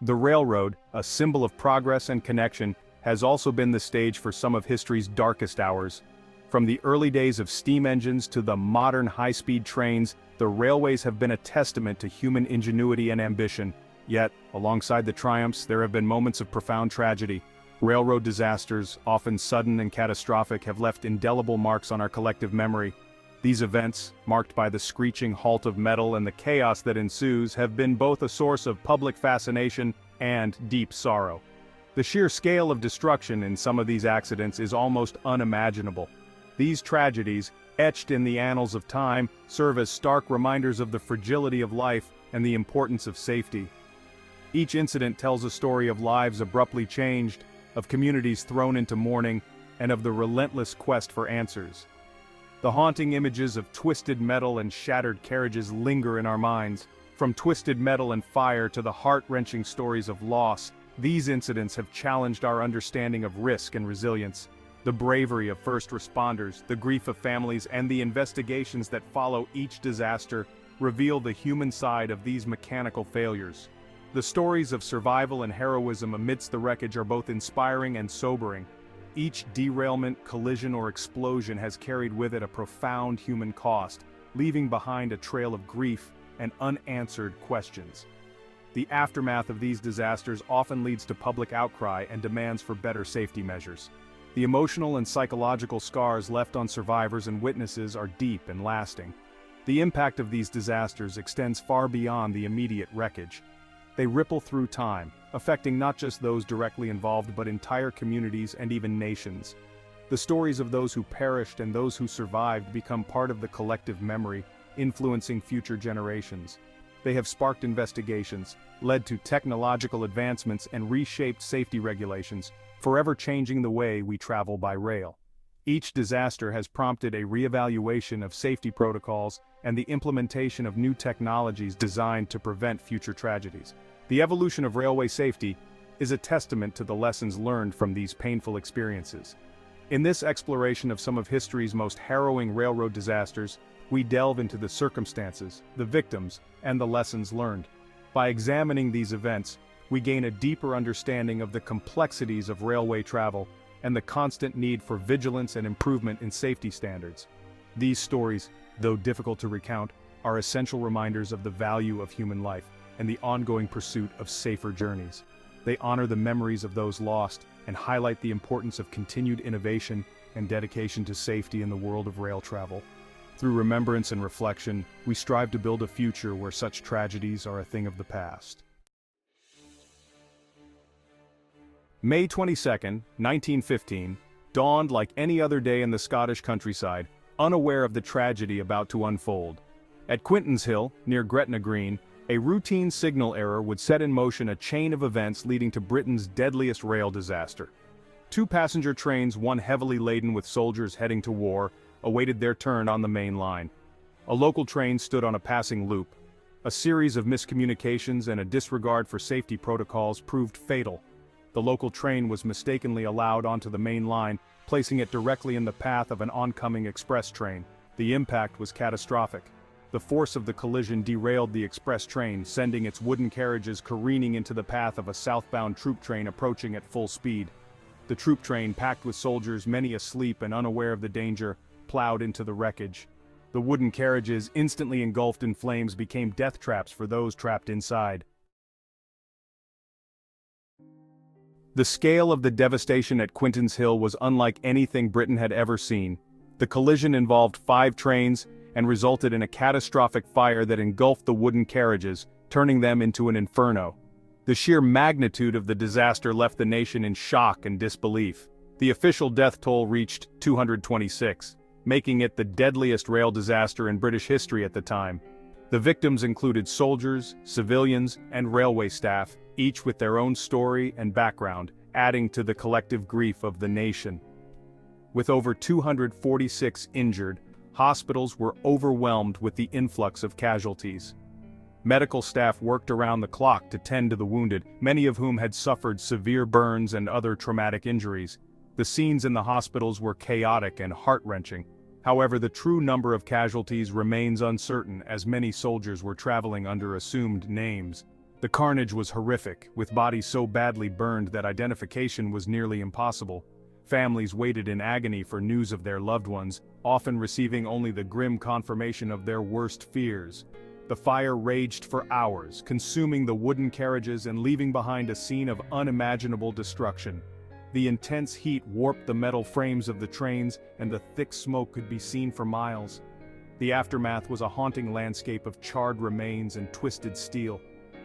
The railroad, a symbol of progress and connection, has also been the stage for some of history's darkest hours. From the early days of steam engines to the modern high-speed trains, the railways have been a testament to human ingenuity and ambition. Yet, alongside the triumphs, there have been moments of profound tragedy. Railroad disasters, often sudden and catastrophic, have left indelible marks on our collective memory. These events, marked by the screeching halt of metal and the chaos that ensues, have been both a source of public fascination and deep sorrow. The sheer scale of destruction in some of these accidents is almost unimaginable. These tragedies, etched in the annals of time, serve as stark reminders of the fragility of life and the importance of safety. Each incident tells a story of lives abruptly changed, of communities thrown into mourning, and of the relentless quest for answers. The haunting images of twisted metal and shattered carriages linger in our minds. From twisted metal and fire to the heart-wrenching stories of loss, these incidents have challenged our understanding of risk and resilience. The bravery of first responders, the grief of families, and the investigations that follow each disaster reveal the human side of these mechanical failures. The stories of survival and heroism amidst the wreckage are both inspiring and sobering. Each derailment, collision, or explosion has carried with it a profound human cost, leaving behind a trail of grief and unanswered questions. The aftermath of these disasters often leads to public outcry and demands for better safety measures. The emotional and psychological scars left on survivors and witnesses are deep and lasting. The impact of these disasters extends far beyond the immediate wreckage. They ripple through time, affecting not just those directly involved but entire communities and even nations. The stories of those who perished and those who survived become part of the collective memory, influencing future generations. They have sparked investigations, led to technological advancements, and reshaped safety regulations, forever changing the way we travel by rail. Each disaster has prompted a reevaluation of safety protocols and the implementation of new technologies designed to prevent future tragedies. The evolution of railway safety is a testament to the lessons learned from these painful experiences. In this exploration of some of history's most harrowing railroad disasters, we delve into the circumstances, the victims, and the lessons learned. By examining these events, we gain a deeper understanding of the complexities of railway travel and the constant need for vigilance and improvement in safety standards. These stories, though difficult to recount, are essential reminders of the value of human life and the ongoing pursuit of safer journeys. They honor the memories of those lost and highlight the importance of continued innovation and dedication to safety in the world of rail travel. Through remembrance and reflection, we strive to build a future where such tragedies are a thing of the past. May 22, 1915, dawned like any other day in the Scottish countryside, unaware of the tragedy about to unfold. At Quintinshill, near Gretna Green, a routine signal error would set in motion a chain of events leading to Britain's deadliest rail disaster. Two passenger trains, one heavily laden with soldiers heading to war, awaited their turn on the main line. A local train stood on a passing loop. A series of miscommunications and a disregard for safety protocols proved fatal. The local train was mistakenly allowed onto the main line, placing it directly in the path of an oncoming express train. The impact was catastrophic. The force of the collision derailed the express train, sending its wooden carriages careening into the path of a southbound troop train approaching at full speed. The troop train, packed with soldiers, many asleep and unaware of the danger, plowed into the wreckage. The wooden carriages, instantly engulfed in flames, became death traps for those trapped inside. The scale of the devastation at Quintinshill was unlike anything Britain had ever seen. The collision involved 5 trains and resulted in a catastrophic fire that engulfed the wooden carriages, turning them into an inferno. The sheer magnitude of the disaster left the nation in shock and disbelief. The official death toll reached 226, making it the deadliest rail disaster in British history at the time. The victims included soldiers, civilians, and railway staff, each with their own story and background, adding to the collective grief of the nation. With over 246 injured, hospitals were overwhelmed with the influx of casualties. Medical staff worked around the clock to tend to the wounded, many of whom had suffered severe burns and other traumatic injuries. The scenes in the hospitals were chaotic and heart-wrenching. However, the true number of casualties remains uncertain, as many soldiers were traveling under assumed names. The carnage was horrific, with bodies so badly burned that identification was nearly impossible. Families waited in agony for news of their loved ones, often receiving only the grim confirmation of their worst fears. The fire raged for hours, consuming the wooden carriages and leaving behind a scene of unimaginable destruction. The intense heat warped the metal frames of the trains, and the thick smoke could be seen for miles. The aftermath was a haunting landscape of charred remains and twisted steel.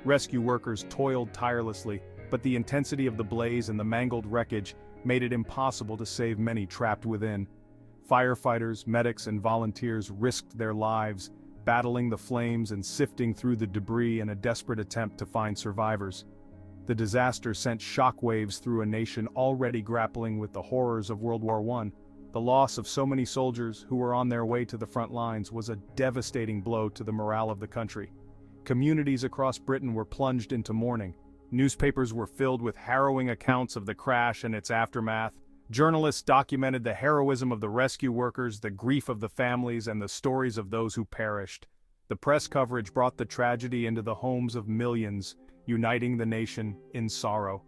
Rescue workers toiled tirelessly, but the intensity of the blaze and the mangled wreckage made it impossible to save many trapped within. Firefighters, medics, and volunteers risked their lives, battling the flames and sifting through the debris in a desperate attempt to find survivors. The disaster sent shockwaves through a nation already grappling with the horrors of World War I. The loss of so many soldiers who were on their way to the front lines was a devastating blow to the morale of the country. Communities across Britain were plunged into mourning. Newspapers were filled with harrowing accounts of the crash and its aftermath. Journalists documented the heroism of the rescue workers, the grief of the families, and the stories of those who perished. The press coverage brought the tragedy into the homes of millions, uniting the nation in sorrow.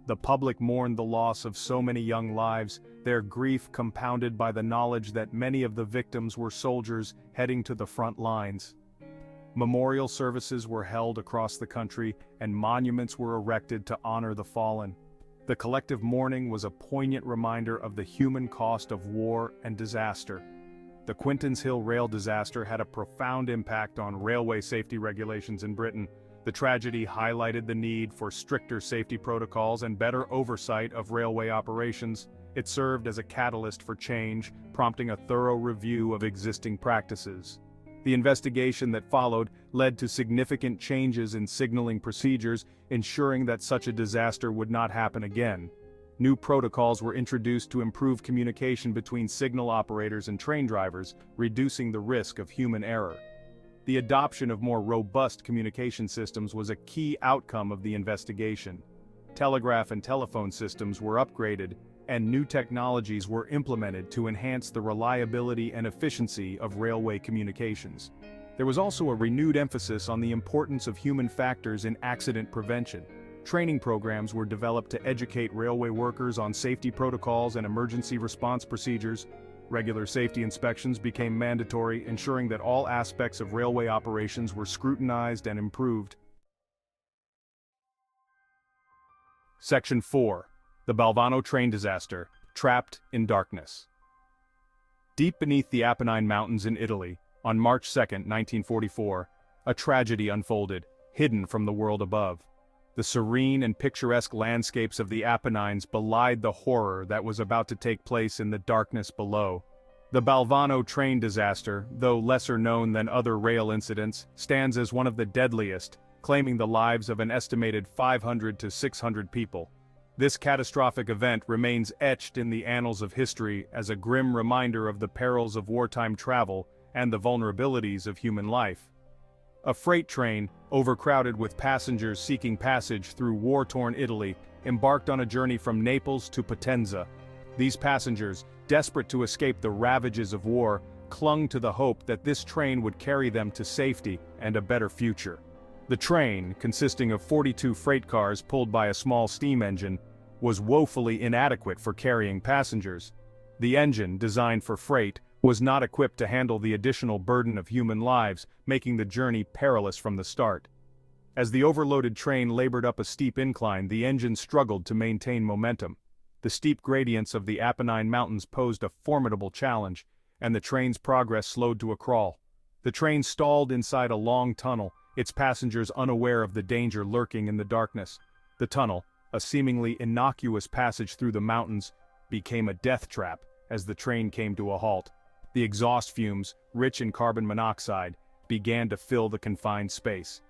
The public mourned the loss of so many young lives, their grief compounded by the knowledge that many of the victims were soldiers heading to the front lines. Memorial services were held across the country, and monuments were erected to honor the fallen. The collective mourning was a poignant reminder of the human cost of war and disaster. The Quintinshill rail disaster had a profound impact on railway safety regulations in Britain. The tragedy highlighted the need for stricter safety protocols and better oversight of railway operations. It served as a catalyst for change, prompting a thorough review of existing practices. The investigation that followed led to significant changes in signaling procedures, ensuring that such a disaster would not happen again. New protocols were introduced to improve communication between signal operators and train drivers, reducing the risk of human error. The adoption of more robust communication systems was a key outcome of the investigation. Telegraph and telephone systems were upgraded, and new technologies were implemented to enhance the reliability and efficiency of railway communications. There was also a renewed emphasis on the importance of human factors in accident prevention. Training programs were developed to educate railway workers on safety protocols and emergency response procedures. Regular safety inspections became mandatory, ensuring that all aspects of railway operations were scrutinized and improved. Section 4. The Balvano train disaster, trapped in darkness. Deep beneath the Apennine Mountains in Italy, on March 2, 1944, a tragedy unfolded, hidden from the world above. The serene and picturesque landscapes of the Apennines belied the horror that was about to take place in the darkness below. The Balvano train disaster, though lesser known than other rail incidents, stands as one of the deadliest, claiming the lives of an estimated 500 to 600 people. This catastrophic event remains etched in the annals of history as a grim reminder of the perils of wartime travel and the vulnerabilities of human life. A freight train, overcrowded with passengers seeking passage through war-torn Italy, embarked on a journey from Naples to Potenza. These passengers, desperate to escape the ravages of war, clung to the hope that this train would carry them to safety and a better future. The train, consisting of 42 freight cars pulled by a small steam engine, was woefully inadequate for carrying passengers. The engine, designed for freight, was not equipped to handle the additional burden of human lives, making the journey perilous from the start. As the overloaded train labored up a steep incline, the engine struggled to maintain momentum. The steep gradients of the Apennine Mountains posed a formidable challenge, and the train's progress slowed to a crawl. The train stalled inside a long tunnel, its passengers unaware of the danger lurking in the darkness. The tunnel, a seemingly innocuous passage through the mountains, became a death trap as the train came to a halt. The exhaust fumes, rich in carbon monoxide, began to fill the confined space.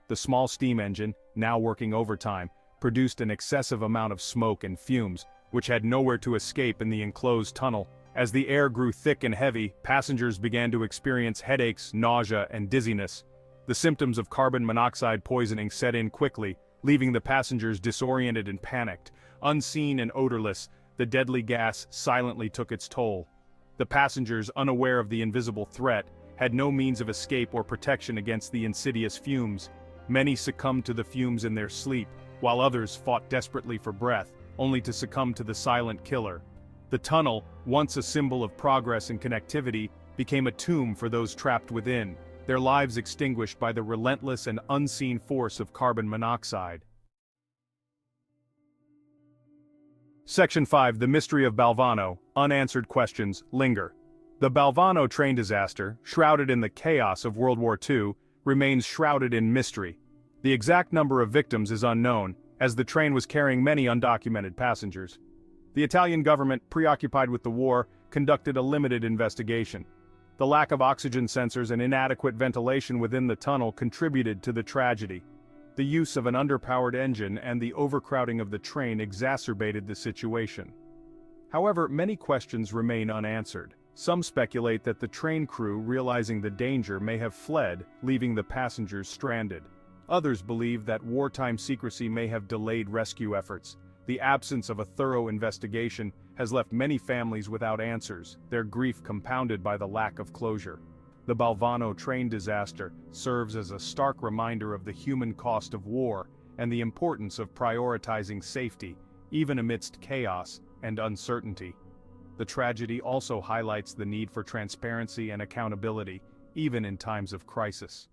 The small steam engine, now working overtime, produced an excessive amount of smoke and fumes, which had nowhere to escape in the enclosed tunnel. As the air grew thick and heavy, passengers began to experience headaches, nausea, and dizziness. The symptoms of carbon monoxide poisoning set in quickly, leaving the passengers disoriented and panicked. Unseen and odorless, the deadly gas silently took its toll. The passengers, unaware of the invisible threat, had no means of escape or protection against the insidious fumes. Many succumbed to the fumes in their sleep, while others fought desperately for breath, only to succumb to the silent killer. The tunnel, once a symbol of progress and connectivity, became a tomb for those trapped within, their lives extinguished by the relentless and unseen force of carbon monoxide. Section 5. The Mystery of Balvano. Unanswered questions linger. The Balvano train disaster, shrouded in the chaos of World War II, remains shrouded in mystery. The exact number of victims is unknown, as the train was carrying many undocumented passengers. The Italian government, preoccupied with the war, conducted a limited investigation. The lack of oxygen sensors and inadequate ventilation within the tunnel contributed to the tragedy. The use of an underpowered engine and the overcrowding of the train exacerbated the situation. However, many questions remain unanswered. Some speculate that the train crew, realizing the danger, may have fled, leaving the passengers stranded. Others believe that wartime secrecy may have delayed rescue efforts. The absence of a thorough investigation has left many families without answers, their grief compounded by the lack of closure. The Balvano train disaster serves as a stark reminder of the human cost of war and the importance of prioritizing safety, even amidst chaos and uncertainty. The tragedy also highlights the need for transparency and accountability, even in times of crisis.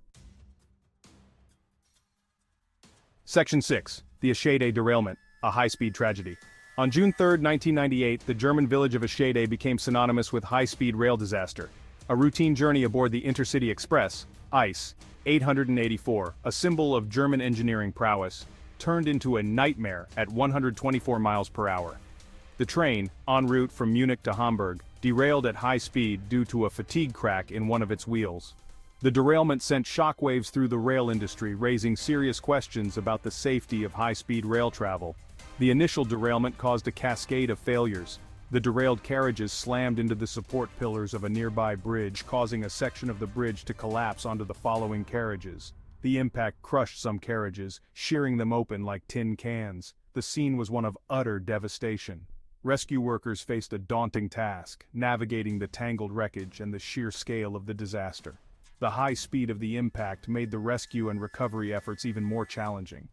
Section 6. The Eschede derailment, a high-speed tragedy. On June 3, 1998, the German village of Eschede became synonymous with high-speed rail disaster. A routine journey aboard the Intercity Express, ICE 884, a symbol of German engineering prowess, turned into a nightmare at 124 miles per hour. The train, en route from Munich to Hamburg, derailed at high speed due to a fatigue crack in one of its wheels. The derailment sent shockwaves through the rail industry, raising serious questions about the safety of high-speed rail travel. The initial derailment caused a cascade of failures. The derailed carriages slammed into the support pillars of a nearby bridge, causing a section of the bridge to collapse onto the following carriages. The impact crushed some carriages, shearing them open like tin cans. The scene was one of utter devastation. Rescue workers faced a daunting task, navigating the tangled wreckage and the sheer scale of the disaster. The high speed of the impact made the rescue and recovery efforts even more challenging.